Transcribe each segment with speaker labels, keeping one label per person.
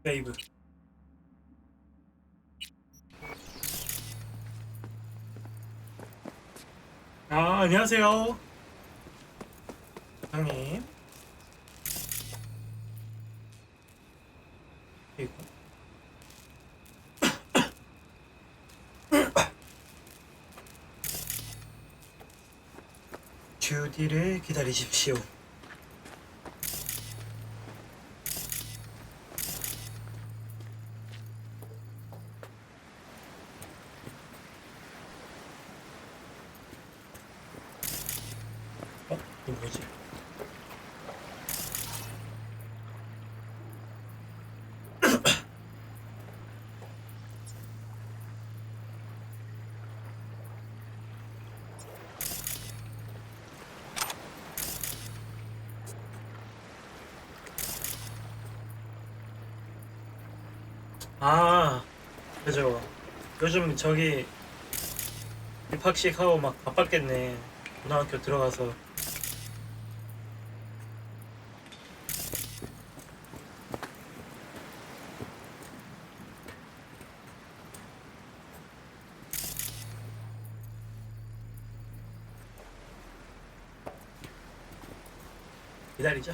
Speaker 1: 세이브. 아, 안녕하세요. 형님. 그리고 주디를 기다리십시오. 이거 뭐지? 아, 그죠. 요즘 저기 입학식 하고 막 바빴겠네. 고등학교 들어가서. 기다리자.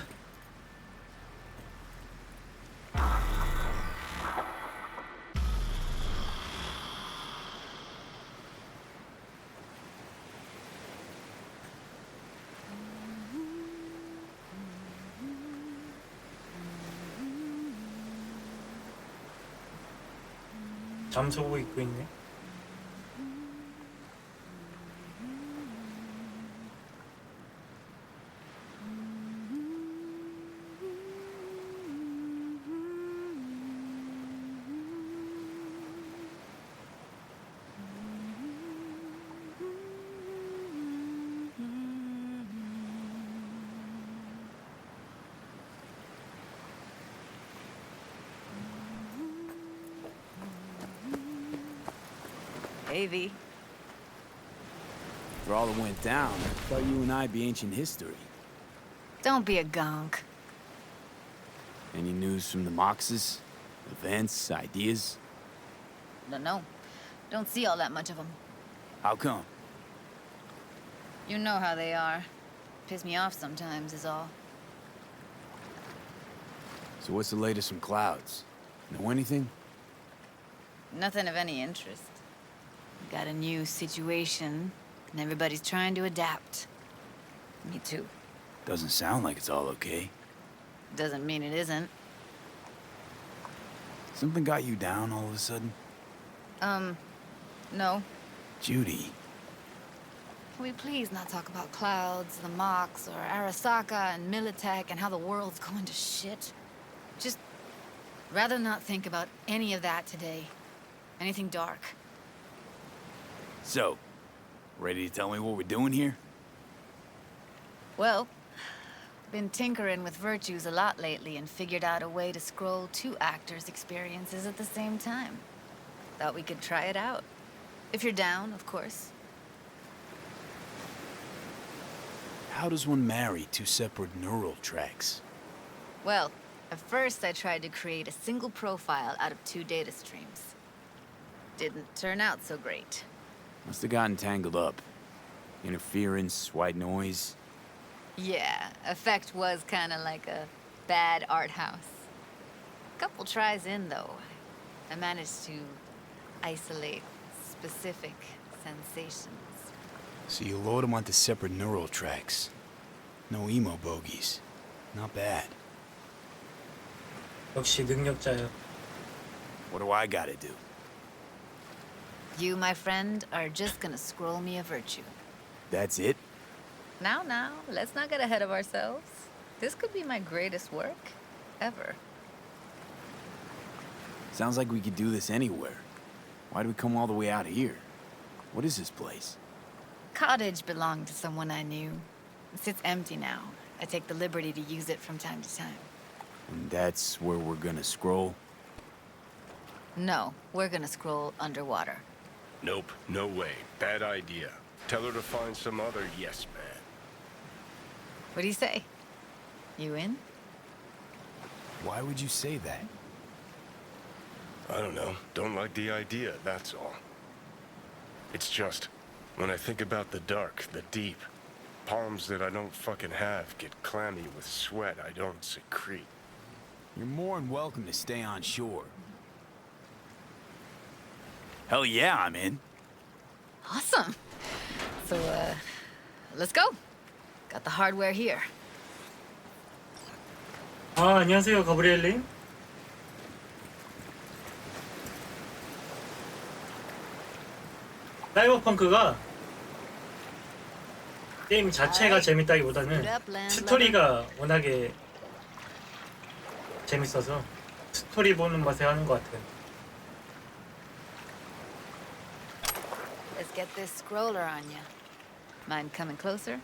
Speaker 1: 잠수복 입고 있네.
Speaker 2: Maybe.
Speaker 3: For all that went down, I thought you and I'd be ancient history.
Speaker 2: Don't be a gonk.
Speaker 3: Any news from the Moxes? Events, ideas?
Speaker 2: No. Don't see all that much of them.
Speaker 3: How come?
Speaker 2: You know how they are. Piss me off sometimes is all.
Speaker 3: So what's the latest from Clouds? Know anything?
Speaker 2: Nothing of any interest. Got a new situation, and everybody's trying to adapt. Me too.
Speaker 3: Doesn't sound like it's all okay.
Speaker 2: Doesn't mean it isn't.
Speaker 3: Something got you down all of a sudden?
Speaker 2: No.
Speaker 3: Judy.
Speaker 2: Can we please not talk about Clouds, the Mox, or Arasaka and Militech and how the world's going to shit? Just rather not think about any of that today. Anything dark.
Speaker 3: So, ready to tell me what we're doing here?
Speaker 2: Well, been tinkering with virtues a lot lately and figured out a way to scroll two actors' experiences at the same time. Thought we could try it out. If you're down, of course.
Speaker 3: How does one marry two separate neural tracks?
Speaker 2: Well, at first I tried to create a single profile out of two data streams. Didn't turn out so great.
Speaker 3: Must have gotten tangled up. Interference, white noise.
Speaker 2: Yeah, effect was kind of like a bad art house. Couple tries in, though, I managed to isolate specific sensations.
Speaker 3: So you load them onto separate neural tracks. No emo bogies. Not bad.
Speaker 1: 역시 능력자야.
Speaker 3: What do I gotta do?
Speaker 2: You, my friend, are just gonna scroll me a virtue.
Speaker 3: That's it?
Speaker 2: Now, let's not get ahead of ourselves. This could be my greatest work ever.
Speaker 3: Sounds like we could do this anywhere. Why do we come all the way out here? What is this place?
Speaker 2: Cottage belonged to someone I knew. It sits empty now. I take the liberty to use it from time to time.
Speaker 3: And that's where we're gonna scroll?
Speaker 2: No, we're gonna scroll underwater.
Speaker 4: Nope, no way. Bad idea. Tell her to find some other yes man.
Speaker 2: What do you say? You in?
Speaker 3: Why would you say that?
Speaker 4: I don't know. Don't like the idea, that's all. It's just, when I think about the dark, the deep, palms that I don't fucking have get clammy with sweat I don't secrete.
Speaker 3: You're more than welcome to stay on shore. Hell yeah, I'm in.
Speaker 2: Awesome. So, let's go. Got the hardware here.
Speaker 1: 아, 안녕하세요, 가브리엘님. 사이버펑크가 게임 자체가 재밌다기보다는 스토리가 워낙에 재밌어서 스토리 보는 맛에 하는 것 같아요.
Speaker 2: Let's get this scroller on you. Mind coming closer?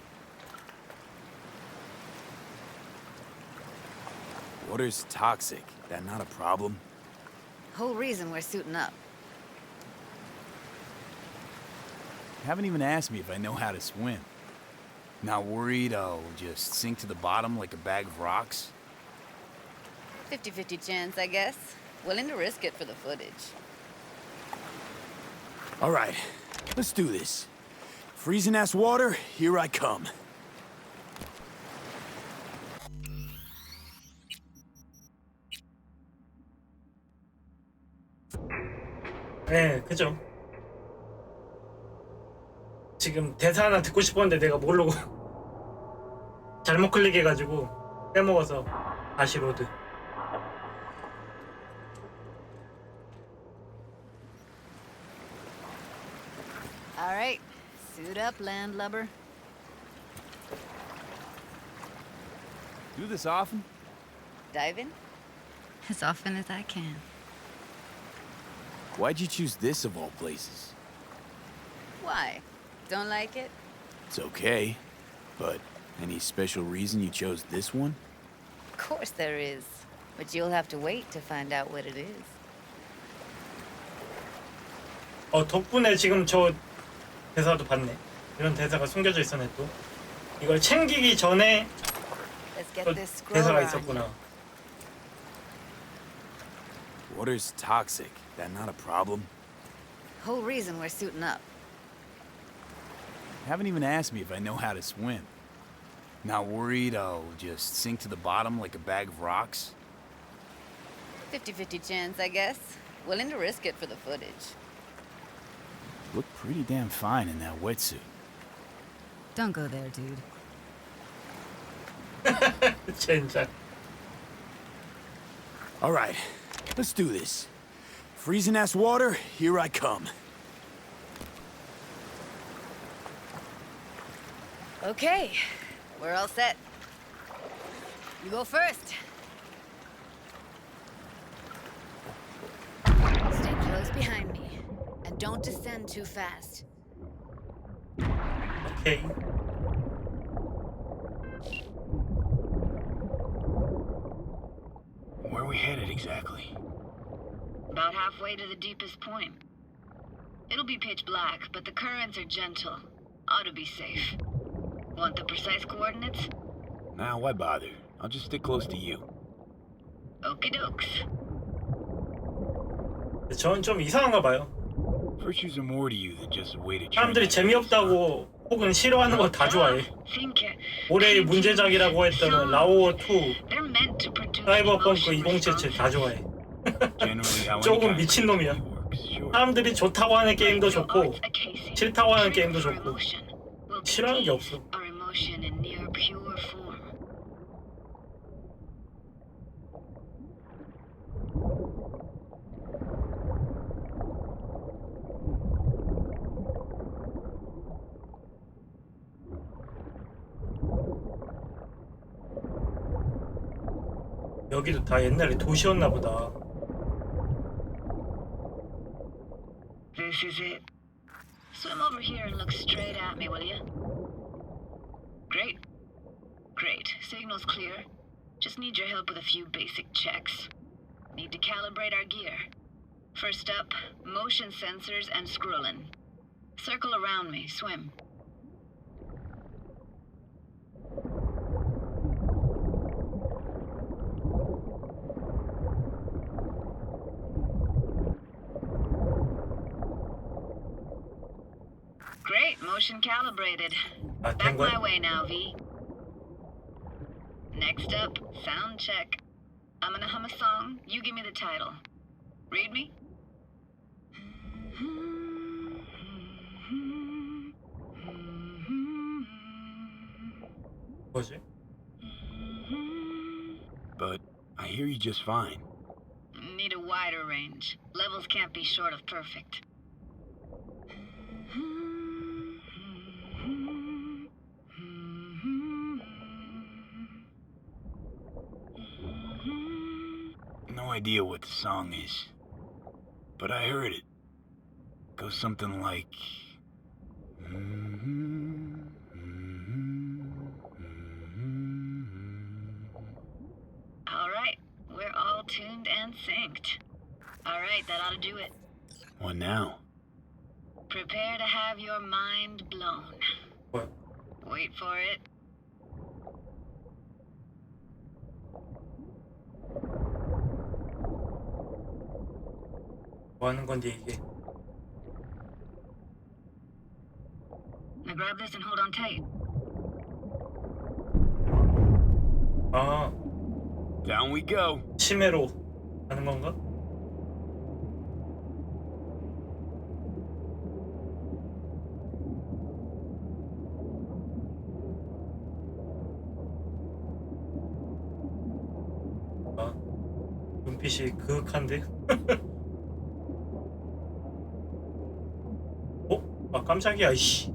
Speaker 3: Water's toxic. That not a problem?
Speaker 2: Whole reason we're suiting up.
Speaker 3: Haven't even asked me if I know how to swim. Not worried I'll just sink to the bottom like a bag of rocks?
Speaker 2: 50-50 chance, I guess. Willing to risk it for the footage.
Speaker 3: All right, let's do this. Freezing ass water, here I come.
Speaker 1: 네, 그죠. 지금 대사 하나 듣고 싶었는데 내가 모르고 잘못 클릭해가지고 빼먹어서 다시 로드.
Speaker 2: All right, suit up, landlubber.
Speaker 3: Do this often?
Speaker 2: Dive in? As often as I can.
Speaker 3: Why'd you choose this of all places?
Speaker 2: Why? Don't like it?
Speaker 3: It's okay, but any special reason you chose this one?
Speaker 2: Of course there is. But you'll have to wait to find out what it is.
Speaker 1: 덕분에 지금 저 대사도 봤네. 이런 대사가 숨겨져 있었네 또. 이걸 챙기기 전에
Speaker 2: Let's get
Speaker 1: 또
Speaker 2: this
Speaker 1: 대사가
Speaker 2: scroller on you.
Speaker 1: 있었구나.
Speaker 3: Water's toxic. That not a problem?
Speaker 2: Whole reason we're suiting up.
Speaker 3: Haven't even asked me if I know how to swim. Not worried I'll just sink to the bottom like a bag of rocks?
Speaker 2: 50-50 chance, I guess. Willing to risk it for the footage.
Speaker 3: Look pretty damn fine in that wetsuit.
Speaker 2: Don't go there, dude.
Speaker 1: 진짜.
Speaker 3: All right, let's do this. Freezing ass water, here I come.
Speaker 2: Okay, we're all set. You go first. Stay close behind me, and don't descend too fast.
Speaker 1: 오케이.
Speaker 3: Where are we headed exactly?
Speaker 5: About halfway to the deepest point. It'll be pitch black, but the currents are gentle. Ought to be safe. Want the precise coordinates?
Speaker 3: Nah, why bother? I'll just stick close to you.
Speaker 5: Okie dokes.
Speaker 1: 저는 좀 이상한가 봐요.
Speaker 3: Virtues are more to you than just a way to
Speaker 1: 사람들이 재미없다고 혹은 싫어하는 거 다 좋아해.
Speaker 5: Think
Speaker 1: 올해의 문제작이라고 했던 라오어 2,
Speaker 5: they're meant to produce
Speaker 1: 사이버펑크
Speaker 5: emotion
Speaker 1: 2077 다 좋아해.
Speaker 3: Generally, how any
Speaker 1: 조금
Speaker 3: kind of
Speaker 1: 미친놈이야.
Speaker 3: activity works, sure.
Speaker 1: 사람들이 좋다고 하는 게임도 좋고
Speaker 5: Art's a casing.
Speaker 1: 싫다고 하는
Speaker 5: Trigger
Speaker 1: 게임도
Speaker 5: for
Speaker 1: 좋고
Speaker 5: emotion. Will
Speaker 1: 싫어하는 게
Speaker 5: contain
Speaker 1: 없어.
Speaker 5: our emotion in near pure form.
Speaker 1: 여기도 다 옛날에 도시였나 보다.
Speaker 5: This is it. Swim over here and look straight at me, will you? Great. Great. Signal's clear. Just need your help with a few basic checks. Need to calibrate our gear. First up, motion sensors and scrolling. Circle around me. Swim. Motion calibrated.
Speaker 1: 아, 된
Speaker 5: Back my
Speaker 1: 거야?
Speaker 5: way now, V. Next up, sound check. I'm gonna hum a song. You give me the title. Read me?
Speaker 1: 뭐지?
Speaker 3: But I hear you just fine.
Speaker 5: Need a wider range. Levels can't be short of perfect.
Speaker 3: No idea what the song is. But I heard it. Goes something like...
Speaker 5: All right, we're all tuned and synced. All right, that ought to do it.
Speaker 3: What now?
Speaker 5: Prepare to have your mind blown.
Speaker 1: 뭐야?
Speaker 5: Wait for it.
Speaker 1: 뭐 하는 건데 이게?
Speaker 5: Now grab this and hold on tight.
Speaker 1: 아,
Speaker 3: Down we go.
Speaker 1: 치매로 하는 건가? 아, 눈빛이 그윽한데? 어? 아, 깜짝이야, 이씨.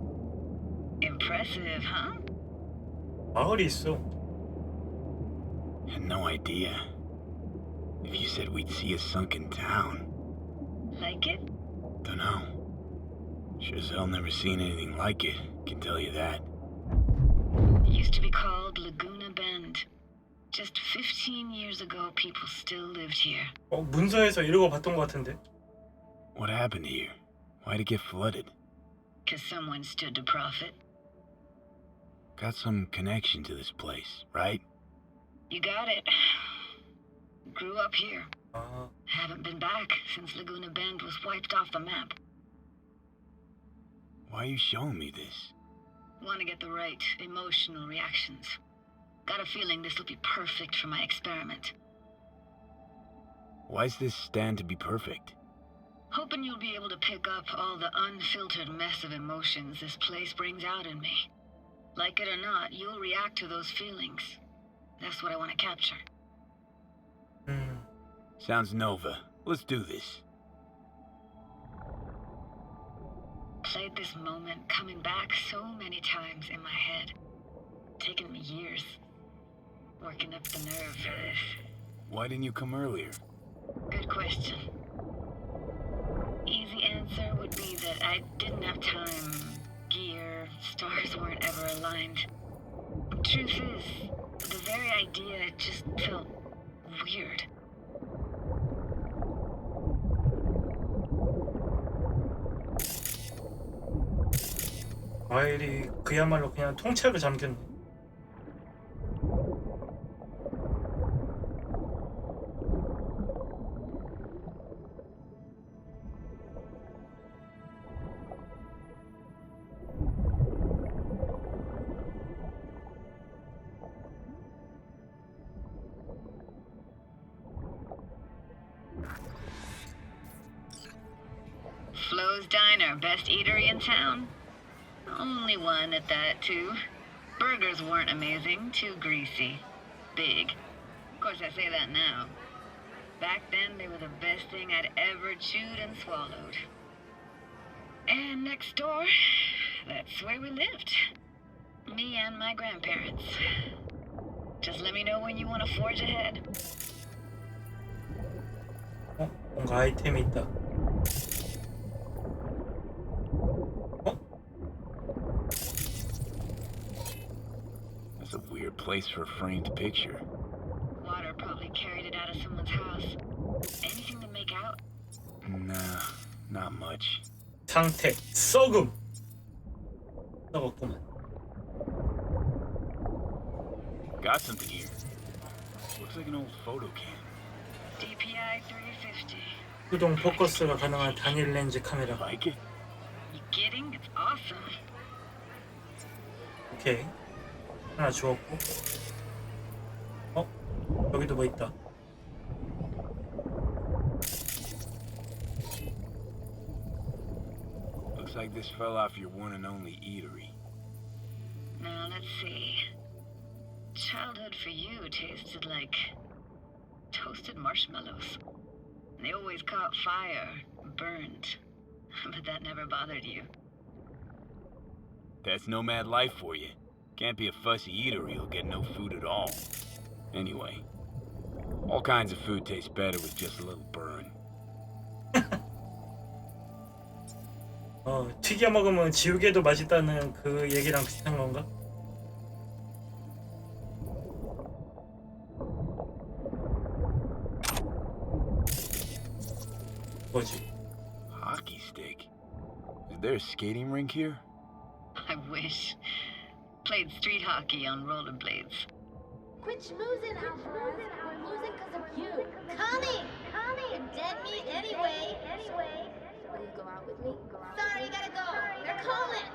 Speaker 5: Impressive, huh?
Speaker 1: 마을이 있어.
Speaker 3: Had no idea. If you said we'd see a sunken town,
Speaker 5: Like it?
Speaker 3: dunno. Sure as hell never seen anything like it, can tell you that.
Speaker 5: Used to be called Laguna Bend. Just 15 years ago, people still lived here.
Speaker 1: 문서에서 이러고 봤던 것 같은데?
Speaker 3: What happened here? Why'd it get flooded?
Speaker 5: 'Cause someone stood to profit.
Speaker 3: Got some connection to this place, right?
Speaker 5: You got it. Grew up here.
Speaker 1: 아,
Speaker 5: Haven't been back since Laguna Bend was wiped off the map.
Speaker 3: Why are you showing me this?
Speaker 5: Want to get the right emotional reactions. Got a feeling this will be perfect for my experiment.
Speaker 3: Why's this stand to be perfect?
Speaker 5: Hoping you'll be able to pick up all the unfiltered mess of emotions this place brings out in me. Like it or not, you'll react to those feelings. That's what I want to capture.
Speaker 3: Sounds Nova. Let's do this.
Speaker 5: Played this moment coming back so many times in my head. Taken me years. Working up the nerve for this.
Speaker 3: Why didn't you come earlier?
Speaker 5: Good question. Easy answer would be that I didn't have time, gear, stars weren't ever aligned. Truth is, the very idea just felt weird.
Speaker 1: 과일이 그야말로 그냥 통째로 잠겼네.
Speaker 5: Flo's Diner, best eatery in town? Only one at that, too. Burgers weren't amazing, too greasy. Big. Of course, I say that now. Back then, they were the best thing I'd ever chewed and swallowed. And next door, that's where we lived. Me and my grandparents. Just let me know when you want to forge ahead.
Speaker 1: 뭔가 아이템이 있다.
Speaker 3: That's a weird place for a framed picture.
Speaker 5: Water probably carried it out of someone's house. Anything to make out?
Speaker 3: Nah, not much.
Speaker 1: 상태 썩음. 썩었구만.
Speaker 3: Got something here. Looks like an old photo cam.
Speaker 5: DPI 350.
Speaker 1: 수동 포커스가 가능한 단일 렌즈 카메라.
Speaker 3: Like it?
Speaker 5: You kidding? It's awesome.
Speaker 1: 오케이. 하나 주웠고. 여기도 뭐 있다.
Speaker 3: Looks like this fell off your one and only eatery.
Speaker 5: Now, let's see. Childhood for you tasted like toasted marshmallows. They always caught fire, burned. But that never bothered you.
Speaker 3: That's nomad life for you. Can't be a fussy eater or you'll get no food at all. Anyway, all kinds of food tastes better with just a little burn.
Speaker 1: 튀겨 먹으면 지우개도 맛있다는 그 얘기랑 비슷한 건가? 뭐지?
Speaker 3: Hockey stick? Is there a skating rink here?
Speaker 5: I wish. Played street hockey on rollerblades.
Speaker 6: Quit schmoozing, Alvarez. We're losing because of you. Connie! You're dead meat anyway. Will you go out with me? Sorry, you gotta go. They're calling.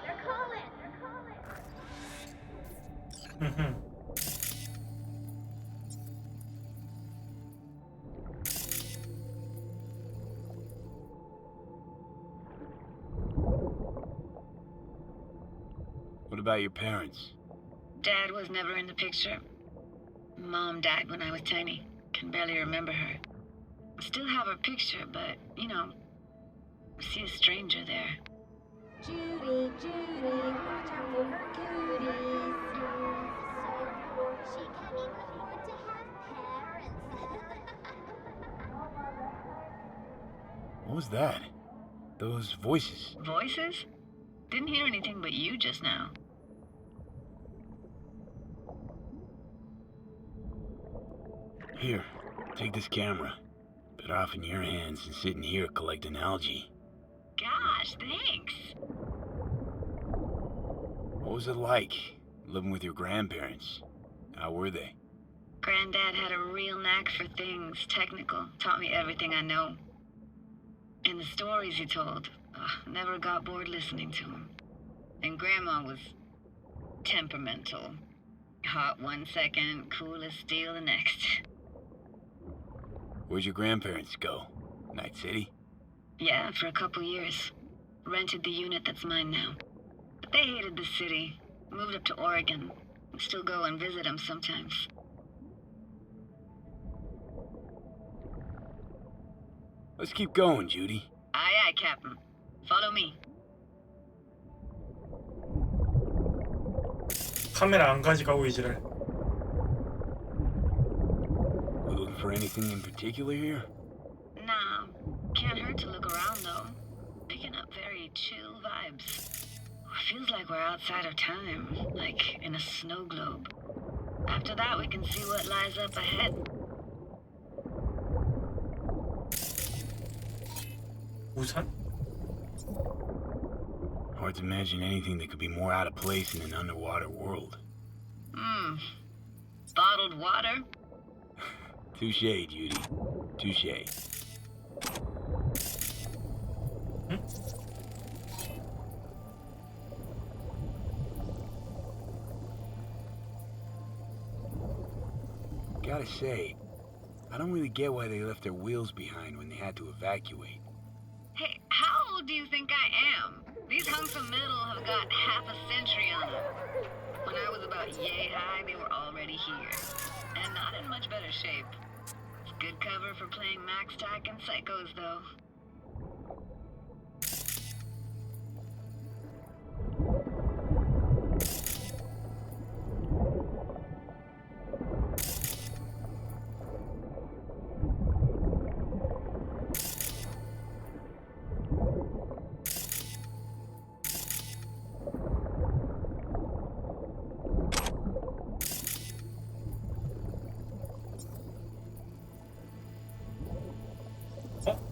Speaker 3: What about your parents?
Speaker 5: Dad was never in the picture. Mom died when I was tiny. Can barely remember her. Still have her picture, but, you know, see a stranger there.
Speaker 6: Judy, watch out for her cuties. She can afford to have parents.
Speaker 3: What was that? Those voices.
Speaker 5: Voices? Didn't hear anything but you just now.
Speaker 3: Here, take this camera. Better off in your hands than sitting here collecting algae.
Speaker 5: Gosh, thanks.
Speaker 3: What was it like, living with your grandparents? How were they?
Speaker 5: Granddad had a real knack for things technical. Taught me everything I know. And the stories he told, never got bored listening to him. And Grandma was temperamental. Hot one second, cool as steel the next.
Speaker 3: Where'd your grandparents go? Night City?
Speaker 5: Yeah, for a couple years. Rented the unit that's mine now. But they hated the city. Moved up to Oregon. Still go and visit them sometimes.
Speaker 3: Let's keep going, Judy.
Speaker 5: Aye, aye, Captain. Follow me.
Speaker 1: 카메라 안 가져가고 이지랄.
Speaker 3: We looking for anything in particular here?
Speaker 5: Nah, can't hurt to look around though. Picking up very chill vibes. Feels like we're outside of time, like in a snow globe. After that, we can see what lies up ahead.
Speaker 1: 우산?
Speaker 3: Hard to imagine anything that could be more out of place in an underwater world.
Speaker 5: Bottled water?
Speaker 3: Touche, Judy. Touche. Gotta say, I don't really get why they left their wheels behind when they had to evacuate.
Speaker 5: Hey, how old do you think I am? These hunks of metal have got half a century on them. When I was about yay high, they were already here. And not in much better shape. It's good cover for playing Max Tack and Psychos, though.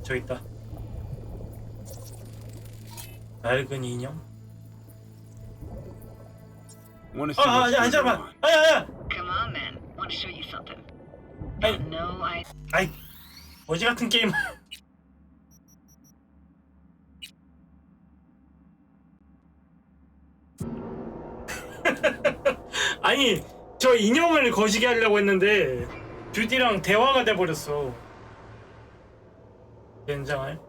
Speaker 1: 저기 있다. 낡은 인형?
Speaker 3: Wanna see what's
Speaker 1: 아니
Speaker 3: going
Speaker 1: 잠깐만.
Speaker 3: on?
Speaker 1: 아야.
Speaker 5: Come on, man. Want to show you something.
Speaker 1: Hey.
Speaker 5: No,
Speaker 1: 아이 어지 같은 게임. 아니 저 인형을 거시기 하려고 했는데 듀디랑 대화가 돼버렸어. 젠장할.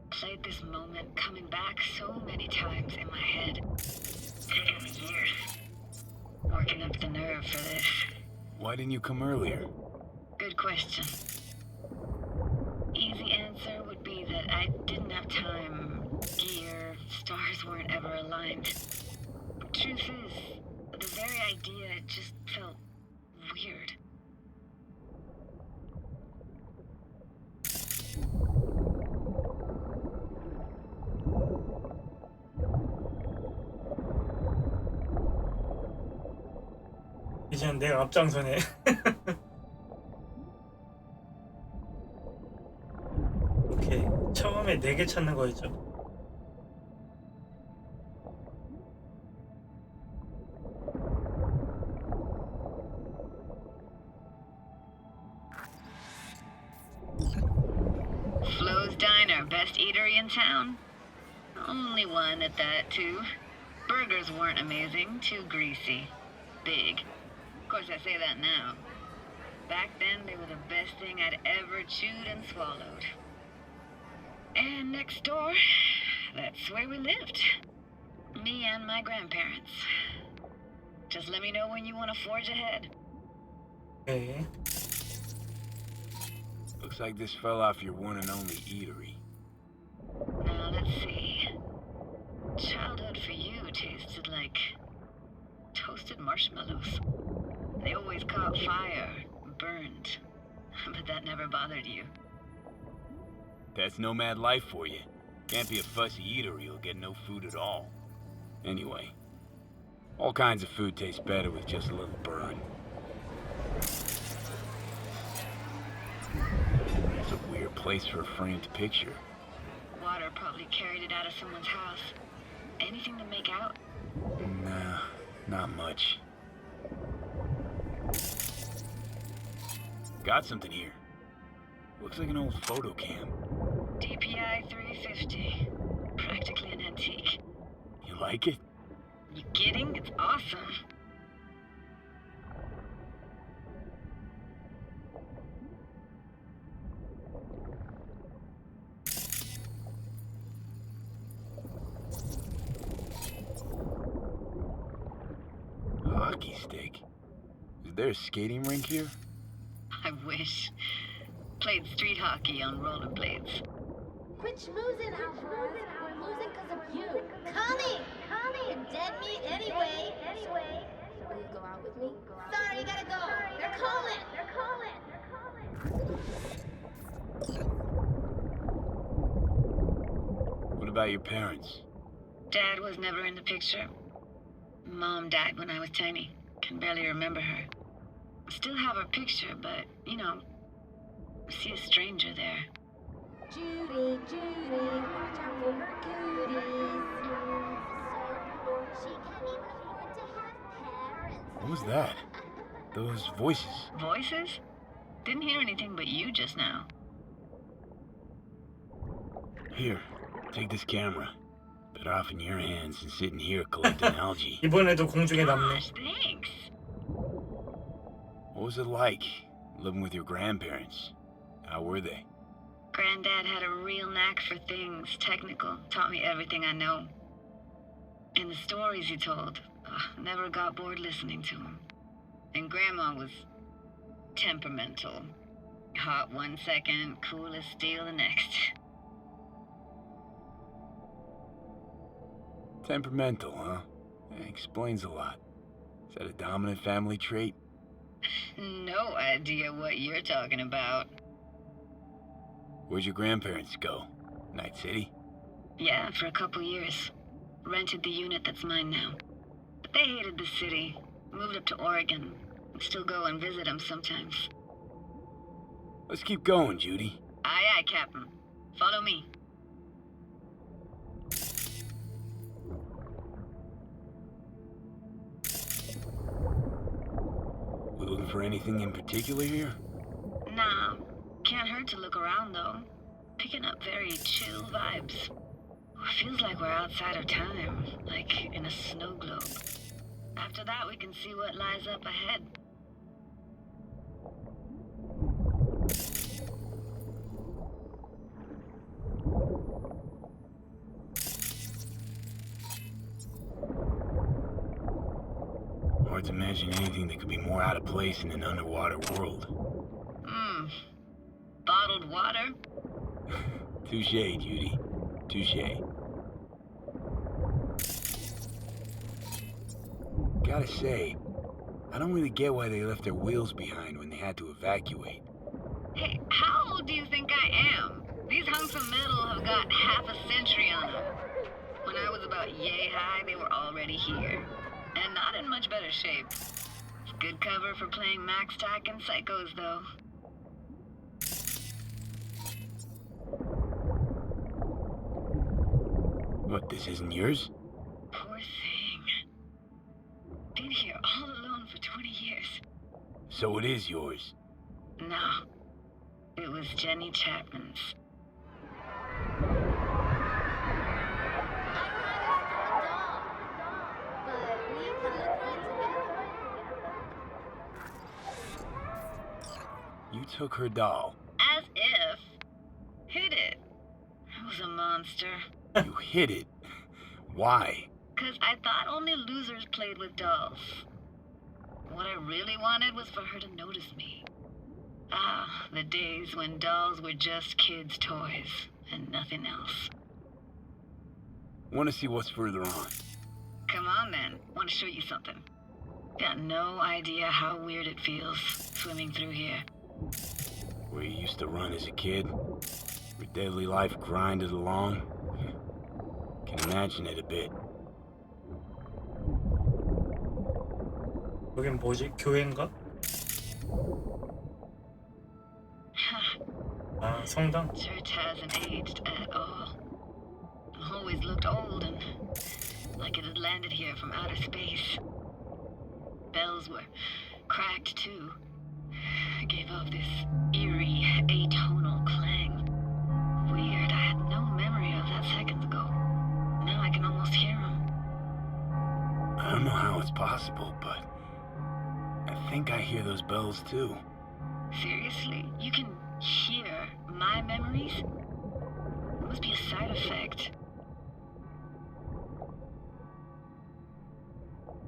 Speaker 5: Played this moment coming back so many times in my head. Taking me years. Working up the nerve for this.
Speaker 3: Why didn't you come earlier?
Speaker 5: Good question. Easy answer would be that I didn't have time. Gear, stars weren't ever aligned. Truth is, the very idea just felt weird.
Speaker 1: 이제는 내가 앞장서네. 오케이. 처음에 4개 찾는 거였죠.
Speaker 5: Flo's Diner, best eatery in town? Only one at that, too. Burgers weren't amazing, too greasy. Big. Of course, I say that now. Back then, they were the best thing I'd ever chewed and swallowed. And next door, that's where we lived. Me and my grandparents. Just let me know when you want to forge ahead.
Speaker 1: 오케이.
Speaker 3: Looks like this fell off your one and only eatery.
Speaker 5: Now, let's see. Childhood for you tasted like toasted marshmallows. They always caught fire, burned. But that never bothered you.
Speaker 3: That's nomad life for you. Can't be a fussy eater, you'll get no food at all. Anyway, all kinds of food taste better with just a little burn. It's a weird place for a framed picture.
Speaker 5: Water probably carried it out of someone's house. Anything to make out?
Speaker 3: Nah, not much. Got something here. Looks like an old photo cam.
Speaker 5: DPI 350. Practically an antique.
Speaker 3: You like it?
Speaker 5: You kidding? It's awesome.
Speaker 3: Hockey stick? Is there a skating rink here?
Speaker 5: I wish. Played street hockey on rollerblades.
Speaker 6: Quit schmoozing, Alvarez. We're losing because of you. Coming! You're dead meat anyway. Will you go out with me? Sorry, you gotta go. They're calling.
Speaker 3: What about your parents?
Speaker 5: Dad was never in the picture. Mom died when I was tiny. Can barely remember her. Still have her picture, but, you know, see a stranger there.
Speaker 6: Judy, watch out for her cooties. She can't even afford to have parents.
Speaker 3: What was that? Those voices.
Speaker 5: Voices? Didn't hear anything but you just now.
Speaker 3: Here, take this camera. Better off in your hands than sitting here collecting algae.
Speaker 1: 이번에도 공중에 남네.
Speaker 5: Gosh, thanks.
Speaker 3: What was it like, living with your grandparents? How were they?
Speaker 5: Granddad had a real knack for things technical. Taught me everything I know. And the stories he told, never got bored listening to him. And Grandma was temperamental. Hot 1 second, cool as steel the next.
Speaker 3: Temperamental, huh? Explains a lot. Is that a dominant family trait?
Speaker 5: No idea what you're talking about.
Speaker 3: Where'd your grandparents go? Night City?
Speaker 5: Yeah, for a couple years. Rented the unit that's mine now. But they hated the city. Moved up to Oregon. Still go and visit them sometimes.
Speaker 3: Let's keep going, Judy.
Speaker 5: Aye, aye, Captain. Follow me.
Speaker 3: We looking for anything in particular here?
Speaker 5: Nah, can't hurt to look around though. Picking up very chill vibes. Feels like we're outside of time, like in a snow globe. After that, we can see what lies up ahead.
Speaker 3: Hard to imagine anything that could be more out of place in an underwater world.
Speaker 5: Bottled water?
Speaker 3: Touche, Judy. Touche. Gotta say, I don't really get why they left their wheels behind when they had to evacuate.
Speaker 5: Hey, how old do you think I am? These hunks of metal have got half a century on them. When I was about yay high, they were already here. And not in much better shape. It's good cover for playing Max Tack and Psychos, though.
Speaker 3: What, this isn't yours?
Speaker 5: Poor thing. Been here all alone for 20 years.
Speaker 3: So it is yours.
Speaker 5: No. It was Jenny Chapman's.
Speaker 3: You took her doll.
Speaker 5: As if. Hid it. I was a monster.
Speaker 3: You hid it. Why?
Speaker 5: 'Cause I thought only losers played with dolls. What I really wanted was for her to notice me. Ah, the days when dolls were just kids' toys and nothing else.
Speaker 3: Want to see what's further on?
Speaker 5: Come on then, want to show you something. Got no idea how weird it feels swimming through here.
Speaker 3: Where you used to run as a kid? Your daily life grinded along? Can imagine it a bit.
Speaker 1: 여긴 뭐지? 교회인가? 아, 성당?
Speaker 5: Church hasn't aged at all. Always looked old and like it had landed here from outer space. Bells were cracked too. Gave off this eerie, atonal clang. Weird, I had no memory of that seconds ago. Now I can almost hear them.
Speaker 3: I don't know how it's possible, but I think I hear those bells too.
Speaker 5: Seriously, you can hear my memories? It must be a side effect.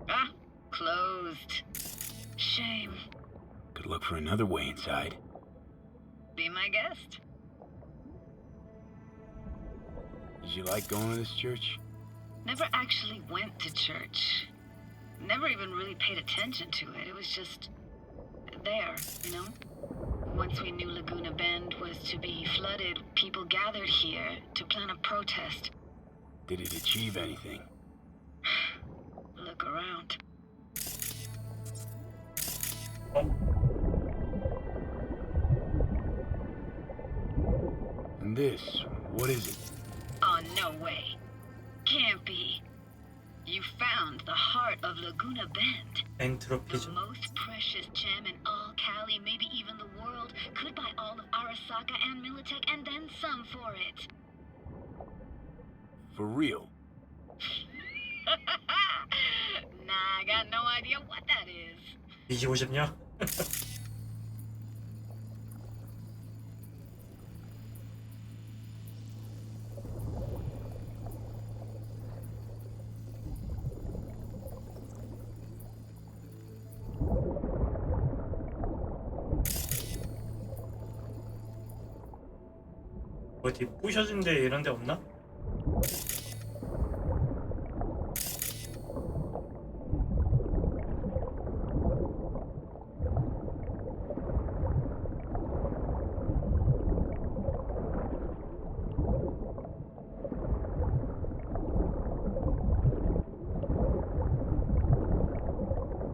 Speaker 5: Ah, closed. Shame.
Speaker 3: Could look for another way inside.
Speaker 5: Be my guest.
Speaker 3: Did you like going to this church?
Speaker 5: Never actually went to church. Never even really paid attention to it. It was just there, you know? Once we knew Laguna Bend was to be flooded, people gathered here to plan a protest.
Speaker 3: Did it achieve anything?
Speaker 5: Look around.
Speaker 3: And this, what is it?
Speaker 5: Oh, no way. Can't be. You found the heart of Laguna Bend. The
Speaker 1: 엔트로피즘.
Speaker 5: most precious gem in all Cali, maybe even the world. Could buy all of Arasaka and Militech and then some for it.
Speaker 3: For real?
Speaker 5: Nah, I got no idea what that is.
Speaker 1: 뒤지고 싶냐? 어디 부셔진 데 이런 데 없나?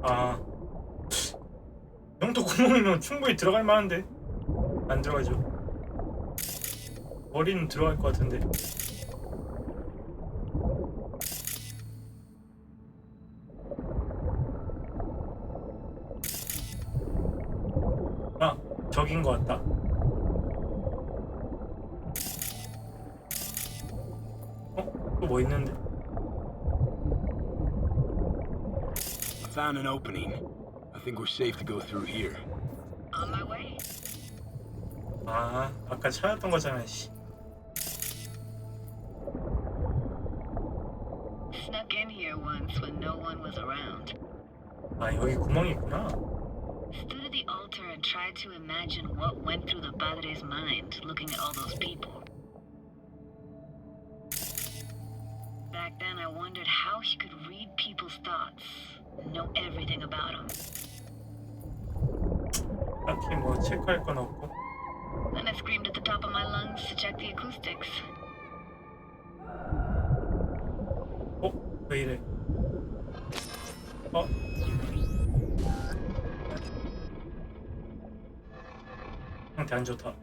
Speaker 1: 아, 영도 구멍이면 충분히 들어갈 만한데 안 들어가죠. 머리는 들어갈 것 같은데. 아, 저긴 것 같다. 또 뭐 있는데?
Speaker 3: I found an opening. I think we're safe to go through here.
Speaker 5: On my way.
Speaker 1: 아, 아까 찾았던 거잖아, 씨.
Speaker 5: Snuck in here once when no one was around.
Speaker 1: 아, 여기 구멍이 있구나.
Speaker 5: Stood at the altar and tried to imagine what went through the padre's mind looking at all those people. Back then, I wondered how he could read people's thoughts and know everything about them.
Speaker 1: 딱히 뭐 체크할 건 없고.
Speaker 5: Then I screamed at the top of my lungs to check the acoustics.
Speaker 1: 어? 왜 이래? 어? 상태 안 좋다.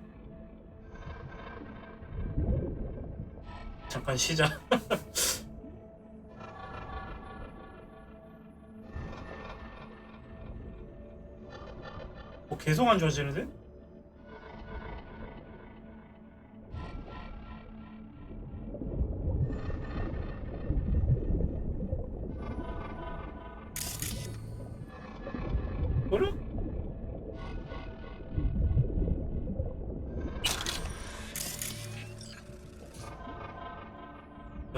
Speaker 1: 잠깐 쉬자. 계속 안 좋아지는데? 뭐래?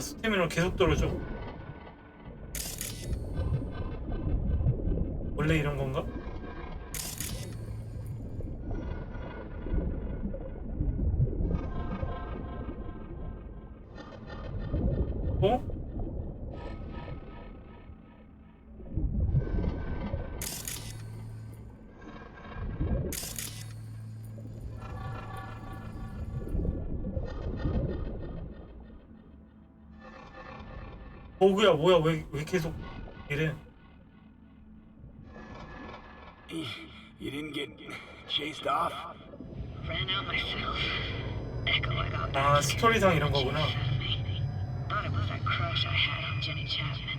Speaker 1: 스태미너 계속 떨어져. 원래 이런 건가? 어? 버그야 뭐야 왜 계속 이래?
Speaker 3: You didn't get chased off?
Speaker 5: Ran out myself. Echo, I got
Speaker 1: 아 스토리상 이런 거구나.
Speaker 5: Thought it was that crush I had on Jenny Chapman.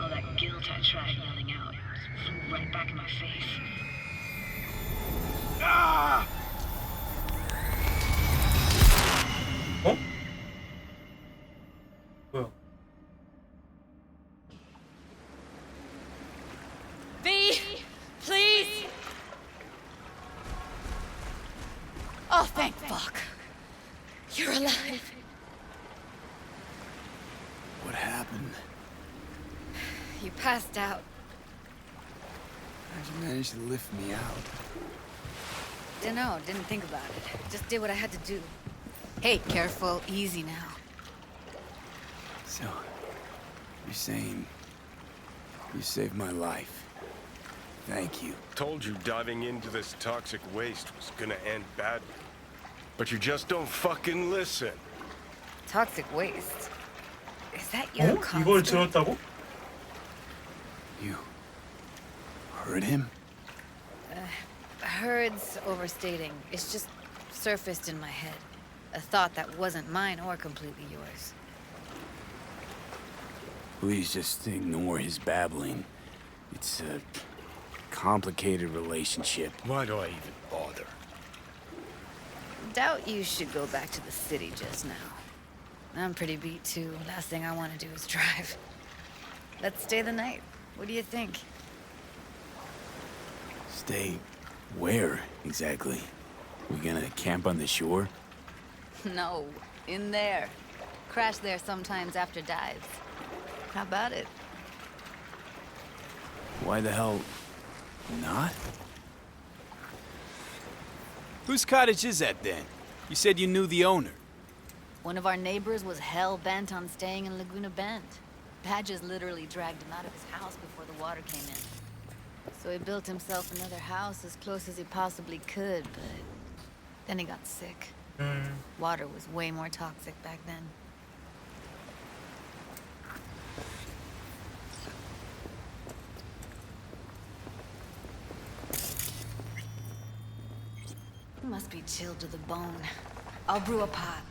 Speaker 5: All that guilt I tried yelling out. Flew right back in my face.
Speaker 3: Ah!
Speaker 1: 어? 뭐야?
Speaker 2: V, please. Oh, thank fuck. You're alive.
Speaker 3: What happened?
Speaker 2: You passed out.
Speaker 3: How'd you manage to lift me out?
Speaker 2: Dunno, didn't think about it. Just did what I had to do. Hey, careful, easy now.
Speaker 3: So, you're saying you saved my life. Thank you.
Speaker 4: Told you diving into this toxic waste was gonna end badly. But you just don't fucking listen.
Speaker 2: Toxic waste. Is that your
Speaker 1: 어? 이걸
Speaker 2: constant?
Speaker 1: 들었다고?
Speaker 3: You heard him?
Speaker 2: Heard's overstating. It's just surfaced in my head. A thought that wasn't mine or completely yours.
Speaker 3: Please just ignore his babbling. It's a complicated relationship.
Speaker 4: Why do I even bother?
Speaker 2: Doubt you should go back to the city just now. I'm pretty beat too. Last thing I want to do is drive. Let's stay the night. What do you think?
Speaker 3: Stay where, exactly? We gonna camp on the shore?
Speaker 2: No, in there. Crash there sometimes after dives. How about it?
Speaker 3: Why the hell not? Whose cottage is that then? You said you knew the owner.
Speaker 2: One of our neighbors was hell-bent on staying in Laguna Bend. Badges literally dragged him out of his house before the water came in. So he built himself another house as close as he possibly could, but then he got sick. Water was way more toxic back then. Must be chilled to the bone. I'll brew a pot.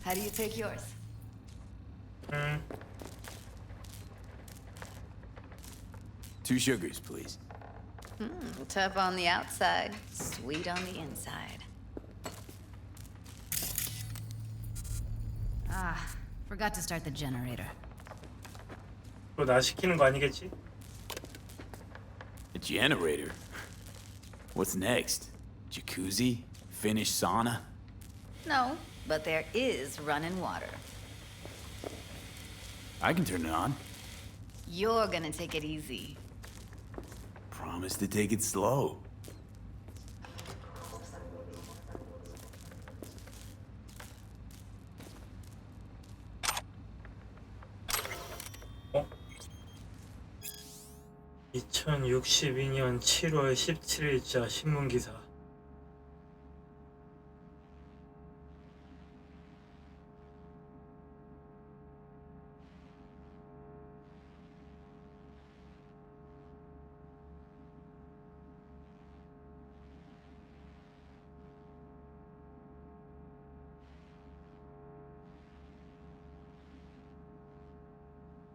Speaker 2: How do you take yours?
Speaker 3: 2 sugars, please.
Speaker 2: Tough on the outside, sweet on the inside. Ah, forgot to start the generator.
Speaker 1: 그거 나 시키는 거 아니겠지?
Speaker 3: A generator? What's next? Jacuzzi? Finnish sauna?
Speaker 2: No, but there is running water.
Speaker 3: I can turn it on.
Speaker 2: You're gonna take it easy.
Speaker 3: Promise to take it slow.
Speaker 1: 어? 2062년 7월 17일자 신문기사.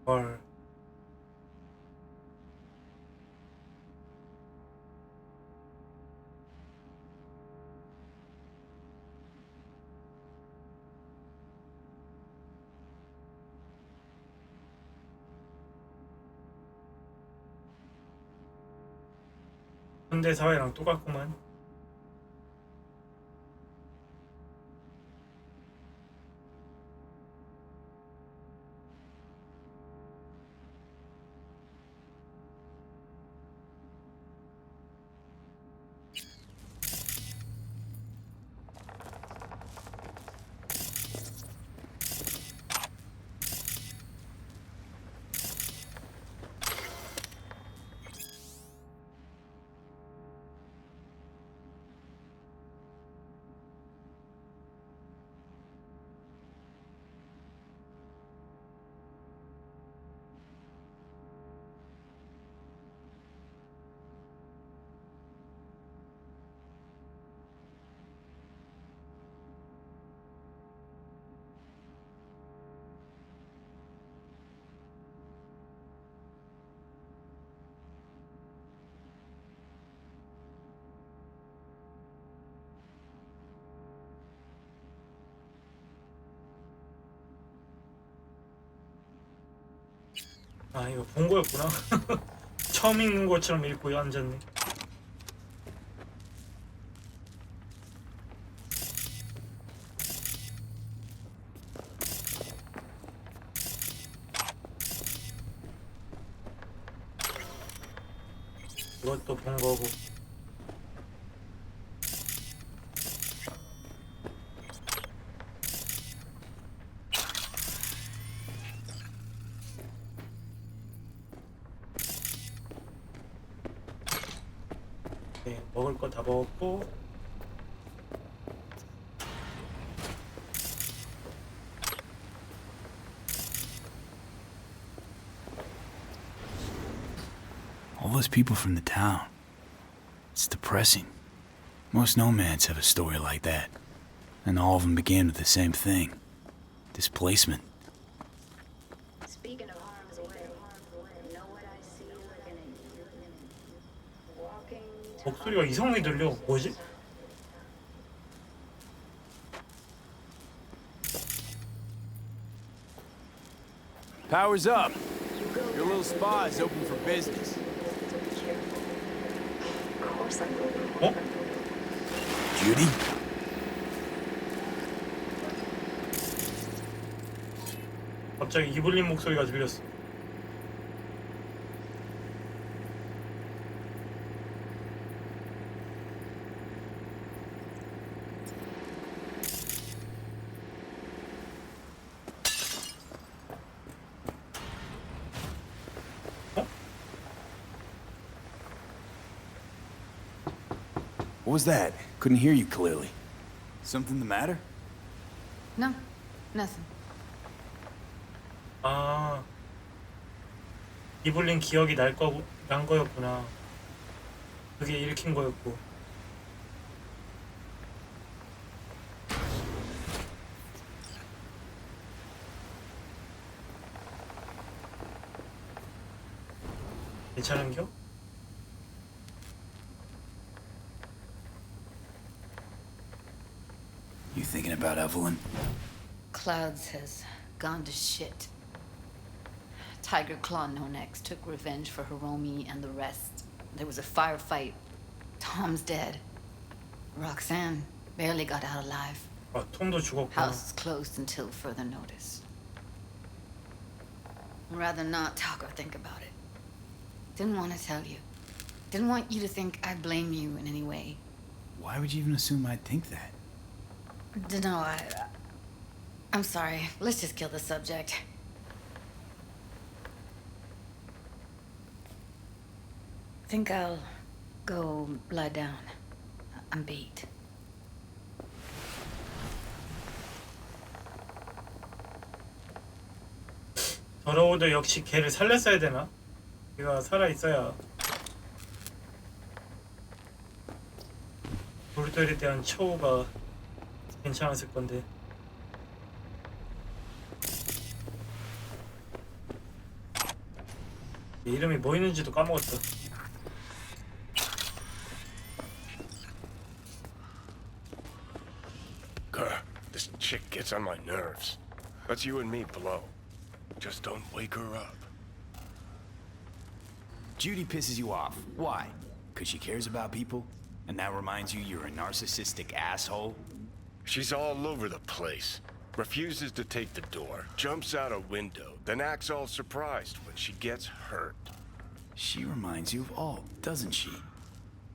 Speaker 1: 헐. 현대 사회랑 똑같구만. 아 이거 본 거였구나. 처음 읽는 것처럼 읽고 앉았네. 이것도 본 거고. 네, 먹을 거 다 먹었고.
Speaker 3: All those people from the town. It's depressing. Most nomads have a story like that. And all of them began with the same thing. Displacement.
Speaker 5: Speaking of harm's way, you know what I see looking at you? Walking.
Speaker 1: 목소리가 이상하게 들려. 뭐지?
Speaker 3: Power's up. Your little spa is open for business.
Speaker 1: 어?
Speaker 3: Judy?
Speaker 1: 갑자기 이블린 목소리가 들렸어.
Speaker 3: What was that? Couldn't hear you clearly. Something the matter?
Speaker 2: No, nothing.
Speaker 1: 아, 이블린 기억이 난 거였구나. 그게 읽힌 거였고. 괜찮은겨?
Speaker 3: You thinking about Evelyn?
Speaker 2: Clouds has gone to shit. Tiger Claw No Necks took revenge for Hiromi and the rest. There was a firefight. Tom's dead. Roxanne barely got out alive.
Speaker 1: 아, 톰도 죽었구나.
Speaker 2: House is closed until further notice. I'd rather not talk or think about it. Didn't want to tell you. Didn't want you to think I blame you in any way.
Speaker 7: Why would you even assume I'd think that?
Speaker 2: No, I'm sorry. Let's just kill the subject. Think I'll go lie down. I'm beat.
Speaker 1: 더러워도 역시 걔를 살렸어야 되나? 걔가 살아있어야 돌들에 대한 처우가 괜찮았을 건데. 이름이 뭐 있는지도 까먹었어.
Speaker 4: This chick gets on my nerves. That's you and me below. Just don't wake her up.
Speaker 7: Judy pisses you off. Why? Because she cares about people? And that reminds you you're a narcissistic asshole?
Speaker 4: She's all over the place. Refuses to take the door, jumps out a window, then acts all surprised when she gets hurt.
Speaker 7: She reminds you of Alt, doesn't she?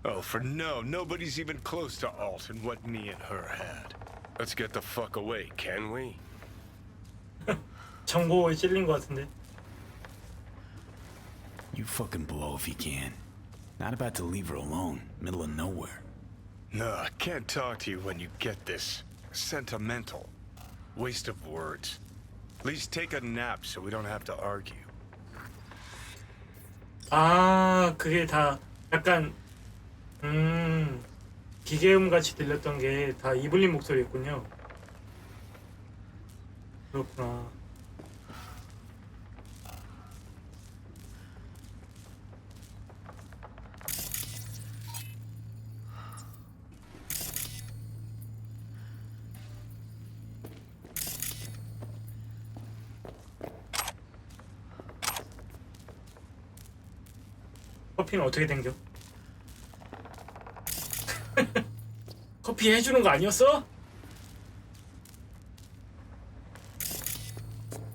Speaker 4: Oh, for no, nobody's even close to Alt and what me and her had. Let's get the fuck away, can we?
Speaker 1: 정보에 찔린 것 같은데.
Speaker 7: You fucking blow if you can. Not about to leave her alone, middle of nowhere.
Speaker 4: No, I can't talk to you when you get this sentimental. Waste of words. At least take a nap so we don't have to argue.
Speaker 1: 아, 그게 다 약간 기계음 같이 들렸던 게 다 이블린 목소리였군요. 그렇구나. 커피는 어떻게 댕겨? 커피 해주는 거 아니었어?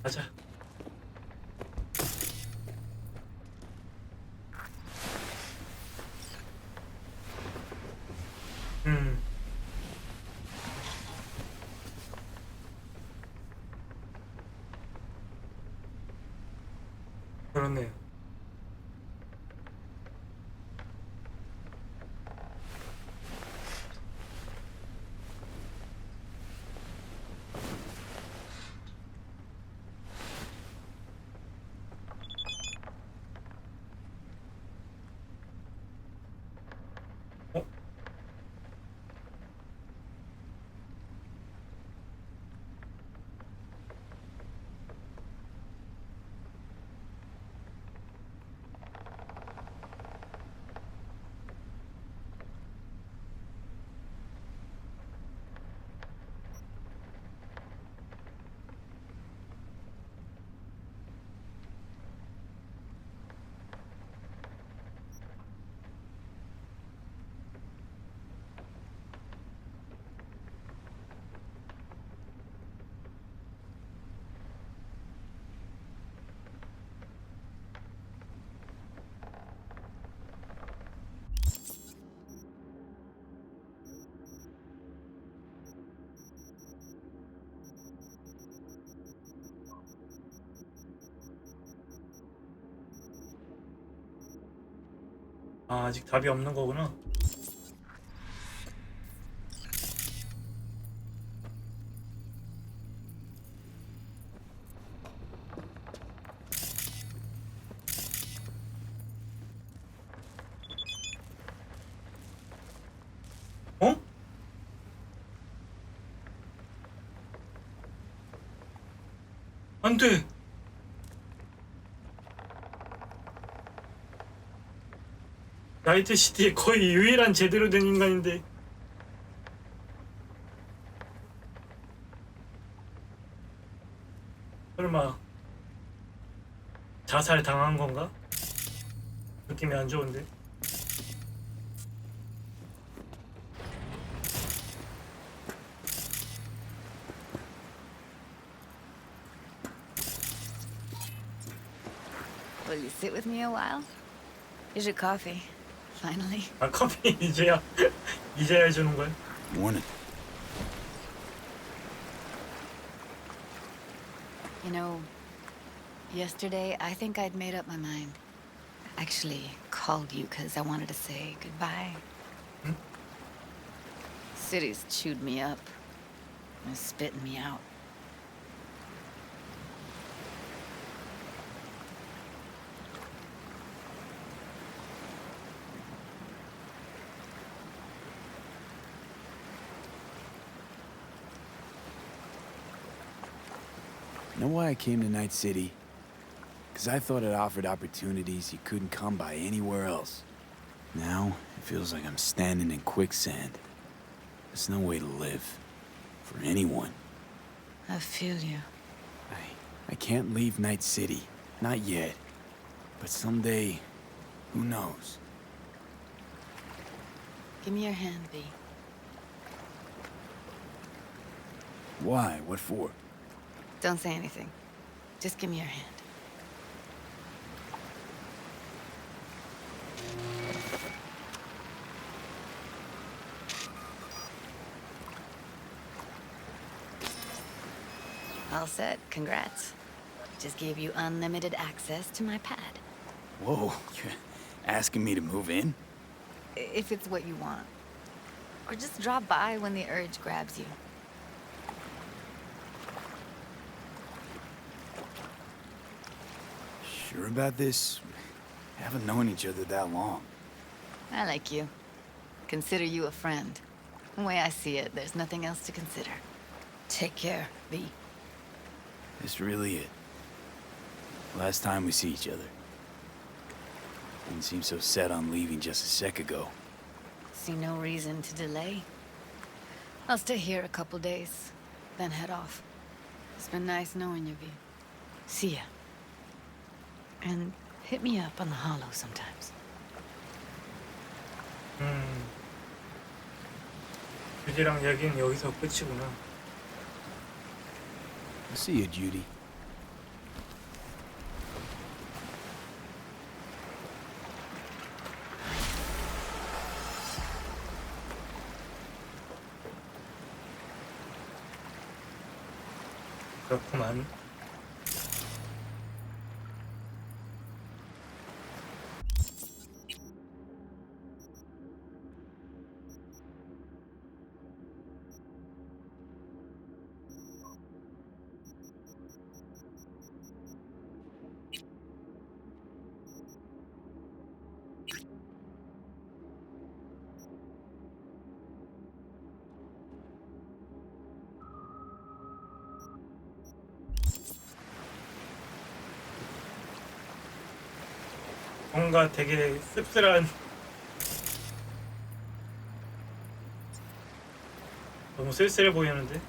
Speaker 1: 가자. 그렇네요. 아, 아직 답이 없는 거구나. 어? 안 돼. 나이트시티의 거의 유일한 제대로 된 인간인데 자살 당한 건가? 느낌이 안 좋은데.
Speaker 2: Will you sit with me a while? Here's your coffee. Finally.
Speaker 1: 아 커피 이제야 이제야 해주는 거야?
Speaker 7: Morning.
Speaker 2: You know, yesterday I think I'd made up my mind. Actually, called you because I wanted to say goodbye.
Speaker 1: Hmm?
Speaker 2: City's chewed me up. And spitting me out.
Speaker 7: You know why I came to Night City? Because I thought it offered opportunities you couldn't come by anywhere else. Now, it feels like I'm standing in quicksand. There's no way to live. For anyone.
Speaker 2: I feel you.
Speaker 7: I can't leave Night City. Not yet. But someday, who knows?
Speaker 2: Give me your hand, V.
Speaker 7: Why? What for?
Speaker 2: Don't say anything. Just give me your hand. All set. Congrats. Just gave you unlimited access to my pad.
Speaker 7: Whoa, you're asking me to move in?
Speaker 2: If it's what you want. Or just drop by when the urge grabs you.
Speaker 7: Sure about this? We haven't known each other that long.
Speaker 2: I like you. Consider you a friend. The way I see it, there's nothing else to consider. Take care, V.
Speaker 7: This really it. Last time we see each other. Didn't seem so set on leaving just a sec ago.
Speaker 2: See no reason to delay. I'll stay here a couple days, then head off. It's been nice knowing you, V. See ya. And hit me up on the holo sometimes.
Speaker 1: 주디랑 얘기는 여기서 끝이구나.
Speaker 7: I'll see you, Judy.
Speaker 1: 그렇구만. 뭔가 되게 씁쓸한 너무 쓸쓸해 보이는데?